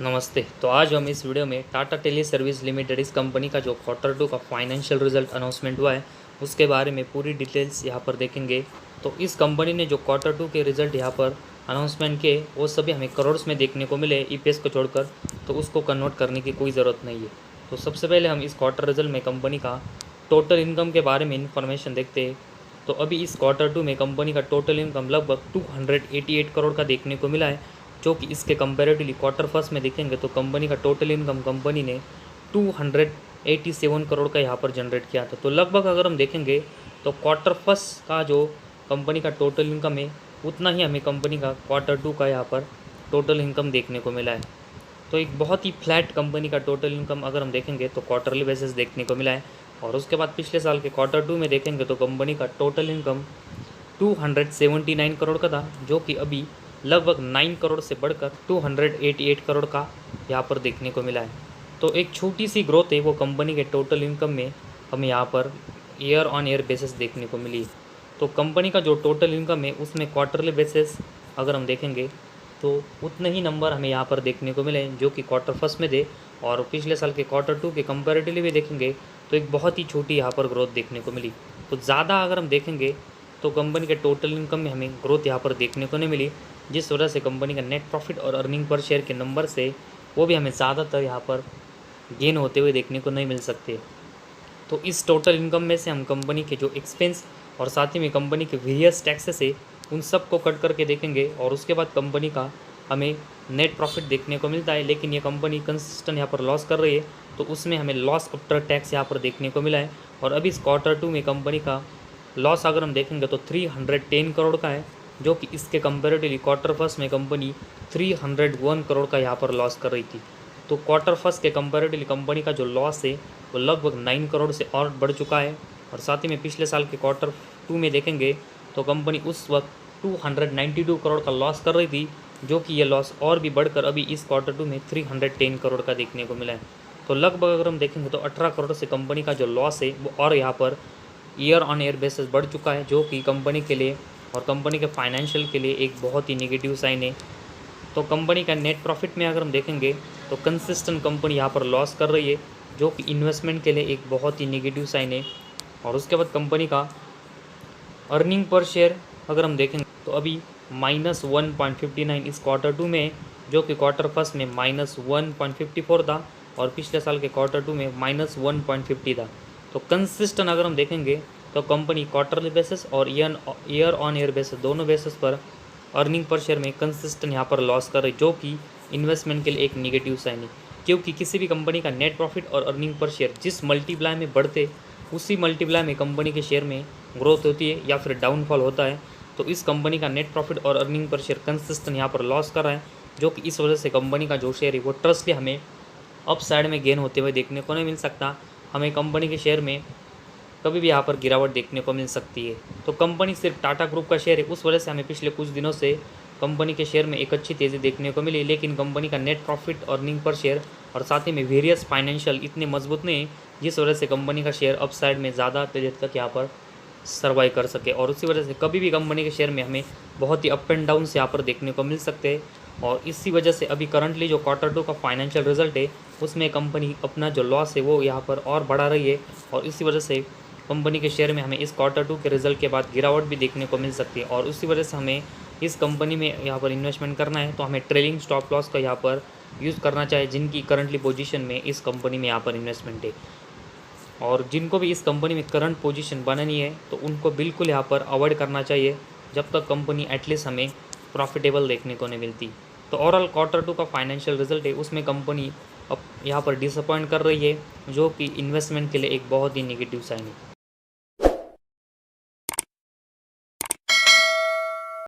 नमस्ते। तो आज हम इस वीडियो में टाटा टेली सर्विस लिमिटेड इस कंपनी का जो Q2 का फाइनेंशियल रिजल्ट अनाउंसमेंट हुआ है उसके बारे में पूरी डिटेल्स यहाँ पर देखेंगे। तो इस कंपनी ने जो Q2 के रिजल्ट यहाँ पर अनाउंसमेंट किए वो सभी हमें करोड़्स में देखने को मिले ईपीएस को छोड़कर, तो उसको कन्वर्ट करने की कोई ज़रूरत नहीं है। तो सबसे पहले हम इस क्वार्टर रिजल्ट में कंपनी का टोटल इनकम के बारे में इन्फॉर्मेशन देखते हैं। तो अभी इस Q2 में कंपनी का टोटल इनकम लगभग 288 करोड़ का देखने को मिला है, जो कि इसके कंपैरेटिवली क्वार्टर फर्स्ट में देखेंगे तो कंपनी का टोटल इनकम कंपनी ने 287 करोड़ का यहाँ पर जनरेट किया था। तो लगभग अगर हम देखेंगे तो क्वार्टर फर्स्ट का जो कंपनी का टोटल इनकम है उतना ही हमें कंपनी का Q2 का यहाँ पर टोटल इनकम देखने को मिला है। तो एक बहुत ही फ्लैट कंपनी का टोटल इनकम अगर हम देखेंगे तो क्वार्टरली बेसिस देखने को मिला है। और उसके बाद पिछले साल के Q2 में देखेंगे तो कंपनी का टोटल इनकम 279 करोड़ का था, जो कि अभी लगभग 9 करोड़ से बढ़कर 288 करोड़ का यहाँ पर देखने को मिला है। तो एक छोटी सी ग्रोथ है वो कंपनी के टोटल इनकम में हमें यहाँ per year on year basis देखने को मिली। तो कंपनी का जो टोटल इनकम है उसमें क्वार्टरली बेसिस अगर हम देखेंगे तो उतने ही नंबर हमें यहाँ पर देखने को मिले जो कि क्वार्टर फर्स्ट में थे, और पिछले साल के Q2 के कंपैरेटिवली भी देखेंगे तो एक बहुत ही छोटी यहाँ पर ग्रोथ देखने को मिली। तो ज़्यादा अगर हम देखेंगे तो कंपनी के टोटल इनकम में हमें ग्रोथ यहाँ पर देखने को नहीं मिली, जिस वजह से कंपनी का नेट प्रॉफिट और अर्निंग पर शेयर के नंबर से वो भी हमें ज़्यादातर यहाँ पर गेन होते हुए देखने को नहीं मिल सकते। तो इस टोटल इनकम में से हम कंपनी के जो एक्सपेंस और साथ ही में कंपनी के वेरियस टैक्सेस है उन सब को कट करके देखेंगे, और उसके बाद कंपनी का हमें नेट प्रॉफिट देखने को मिलता है। लेकिन ये कंपनी कंसिस्टेंट यहाँ पर लॉस कर रही है, तो उसमें हमें लॉस आफ्टर टैक्स यहाँ पर देखने को मिला है। और अभी इस Q2 में कंपनी का लॉस अगर हम देखेंगे तो 310 करोड़ का है, जो कि इसके कंपैरेटिवली क्वार्टर फर्स्ट में कंपनी 301 करोड़ का यहाँ पर लॉस कर रही थी। तो क्वार्टर फर्स्ट के कंपैरेटिवली कंपनी का जो लॉस है वो लगभग 9 करोड़ से और बढ़ चुका है। और साथ ही में पिछले साल के Q2 में देखेंगे तो कंपनी उस वक्त 292 करोड़ का लॉस कर रही थी, जो कि ये लॉस और भी बढ़कर अभी इस Q2 में 310 करोड़ का देखने को मिला है। तो लगभग अगर हम देखेंगे तो 18 करोड़ से कंपनी का जो लॉस है वो और यहाँ per year on year basis बढ़ चुका है, जो कि कंपनी के लिए और कंपनी के फाइनेंशियल के लिए एक बहुत ही नेगेटिव साइन है। तो कंपनी का नेट प्रॉफिट में अगर हम देखेंगे तो कंसिस्टेंट कंपनी यहाँ पर लॉस कर रही है, जो कि इन्वेस्टमेंट के लिए एक बहुत ही नेगेटिव साइन है। और उसके बाद कंपनी का अर्निंग पर शेयर अगर हम देखेंगे तो अभी -1.59 इस Q2 में, जो कि क्वार्टर फर्स्ट में -1.54 था और पिछले साल के Q2 में -1.50 था। तो कंसिस्टेंट अगर हम देखेंगे तो कंपनी क्वार्टरली बेसिस और ईयर ऑन ईयर बेसिस दोनों बेसिस पर अर्निंग पर शेयर में कंसिस्टेंट यहाँ पर लॉस कर रही, जो कि इन्वेस्टमेंट के लिए एक नेगेटिव साइन है। क्योंकि किसी भी कंपनी का नेट प्रॉफिट और अर्निंग पर शेयर जिस मल्टीप्लाई में बढ़ते उसी मल्टीप्लाई में कंपनी के शेयर में ग्रोथ होती है या फिर डाउनफॉल होता है। तो इस कंपनी का नेट प्रॉफिट और अर्निंग पर शेयर कंसिस्टेंट यहाँ पर लॉस कर रहा है, जो कि इस वजह से कंपनी का जो शेयर है वो ट्रस्टली हमें अप साइड में गेन होते हुए देखने को नहीं मिल सकता। हमें कंपनी के शेयर में कभी भी यहाँ पर गिरावट देखने को मिल सकती है। तो कंपनी सिर्फ टाटा ग्रुप का शेयर है, उस वजह से हमें पिछले कुछ दिनों से कंपनी के शेयर में एक अच्छी तेज़ी देखने को मिली। लेकिन कंपनी का net profit earning per share और साथ ही में वेरियस फाइनेंशियल इतने मजबूत नहीं है, जिस वजह से कंपनी का शेयर अप साइड में ज़्यादा देर तक यहाँ पर सर्वाइव कर सके। और उसी वजह से कभी भी कंपनी के शेयर में हमें बहुत ही अप एंड डाउन से यहाँ पर देखने को मिल सकते हैं। और इसी वजह से अभी करंटली जो Q2 का फाइनेंशियल रिजल्ट है उसमें कंपनी अपना जो लॉस है वो यहाँ पर और बढ़ा रही है, और इसी वजह से कंपनी के शेयर में हमें इस Q2 के रिजल्ट के बाद गिरावट भी देखने को मिल सकती है। और उसी वजह से हमें इस कंपनी में यहाँ पर इन्वेस्टमेंट करना है तो हमें ट्रेलिंग स्टॉप लॉस का यहाँ पर यूज़ करना चाहिए, जिनकी करंटली पोजीशन में इस कंपनी में यहाँ पर इन्वेस्टमेंट है। और जिनको भी इस कंपनी में करंट पोजीशन बनानी है तो उनको बिल्कुल यहाँ पर अवॉइड करना चाहिए जब तक कंपनी एटलीस्ट हमें प्रॉफिटेबल देखने को नहीं मिलती। तो ओवरऑल Q2 का फाइनेंशियल रिजल्ट है उसमें कंपनी अब यहाँ पर डिसअपॉइंट कर रही है, जो कि इन्वेस्टमेंट के लिए एक बहुत ही नेगेटिव साइन है।